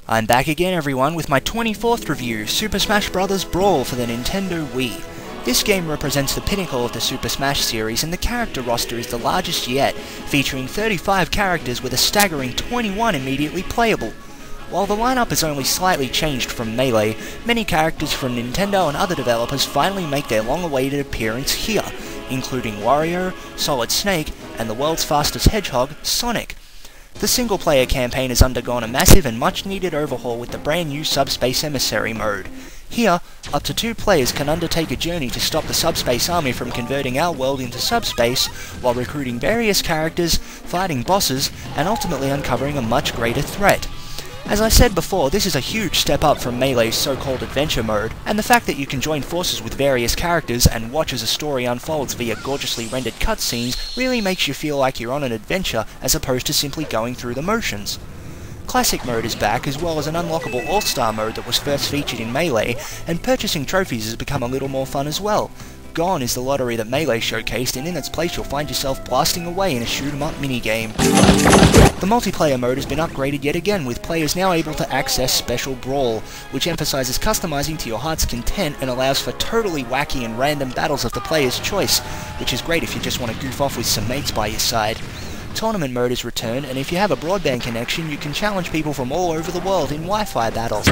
I'm back again everyone with my 24th review, Super Smash Bros. Brawl for the Nintendo Wii. This game represents the pinnacle of the Super Smash series, and the character roster is the largest yet, featuring 35 characters with a staggering 21 immediately playable. While the lineup has only slightly changed from Melee, many characters from Nintendo and other developers finally make their long-awaited appearance here, including Wario, Solid Snake, and the world's fastest hedgehog, Sonic. The single-player campaign has undergone a massive and much-needed overhaul with the brand new Subspace Emissary mode. Here, up to 2 players can undertake a journey to stop the Subspace Army from converting our world into subspace, while recruiting various characters, fighting bosses, and ultimately uncovering a much greater threat. As I said before, this is a huge step up from Melee's so-called adventure mode, and the fact that you can join forces with various characters and watch as a story unfolds via gorgeously rendered cutscenes really makes you feel like you're on an adventure as opposed to simply going through the motions. Classic mode is back, as well as an unlockable All-Star mode that was first featured in Melee, and purchasing trophies has become a little more fun as well. Gone is the lottery that Melee showcased, and in its place you'll find yourself blasting away in a shoot-'em-up minigame. The multiplayer mode has been upgraded yet again, with players now able to access Special Brawl, which emphasizes customizing to your heart's content and allows for totally wacky and random battles of the player's choice, which is great if you just want to goof off with some mates by your side. Tournament mode is returned, and if you have a broadband connection, you can challenge people from all over the world in Wi-Fi battles.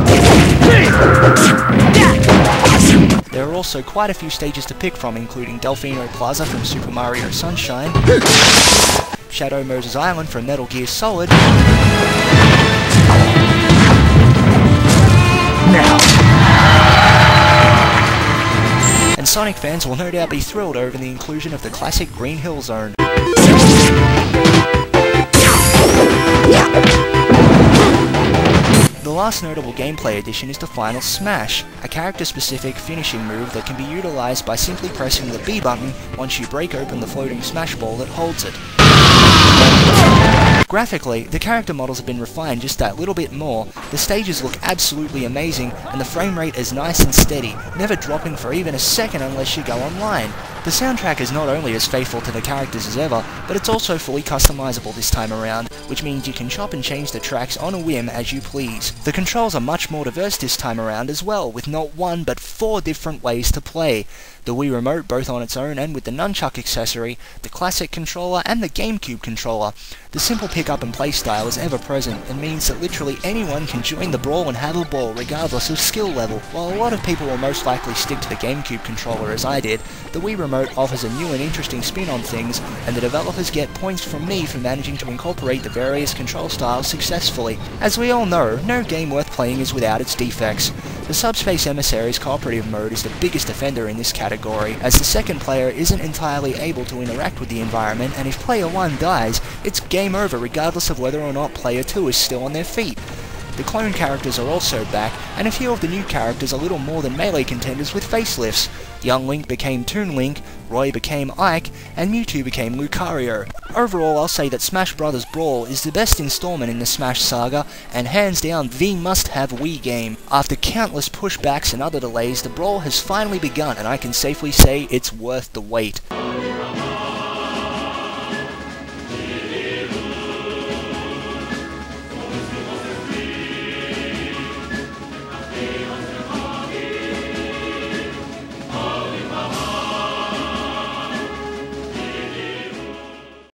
There are also quite a few stages to pick from, including Delfino Plaza from Super Mario Sunshine, Shadow Moses Island from Metal Gear Solid, and Sonic fans will no doubt be thrilled over the inclusion of the classic Green Hill Zone. The last notable gameplay addition is the Final Smash, a character-specific finishing move that can be utilised by simply pressing the B button once you break open the floating Smash Ball that holds it. Graphically, the character models have been refined just that little bit more, the stages look absolutely amazing, and the frame rate is nice and steady, never dropping for even a second unless you go online. The soundtrack is not only as faithful to the characters as ever, but it's also fully customizable this time around, which means you can chop and change the tracks on a whim as you please. The controls are much more diverse this time around as well, with not 1 but 4 different ways to play. The Wii Remote both on its own and with the Nunchuck accessory, the classic controller and the GameCube controller. The simple pick up and play style is ever present and means that literally anyone can join the brawl and have a ball regardless of skill level. While a lot of people will most likely stick to the GameCube controller as I did, the Wii Remote offers a new and interesting spin on things, and the developers get points from me for managing to incorporate the various control styles successfully. As we all know, no game worth playing is without its defects. The Subspace Emissary's cooperative mode is the biggest offender in this category, as the second player isn't entirely able to interact with the environment, and if player 1 dies, it's game over regardless of whether or not player 2 is still on their feet. The clone characters are also back, and a few of the new characters are little more than Melee contenders with facelifts. Young Link became Toon Link, Roy became Ike, and Mewtwo became Lucario. Overall, I'll say that Smash Bros. Brawl is the best installment in the Smash saga, and hands down the must-have Wii game. After countless pushbacks and other delays, the Brawl has finally begun, and I can safely say it's worth the wait.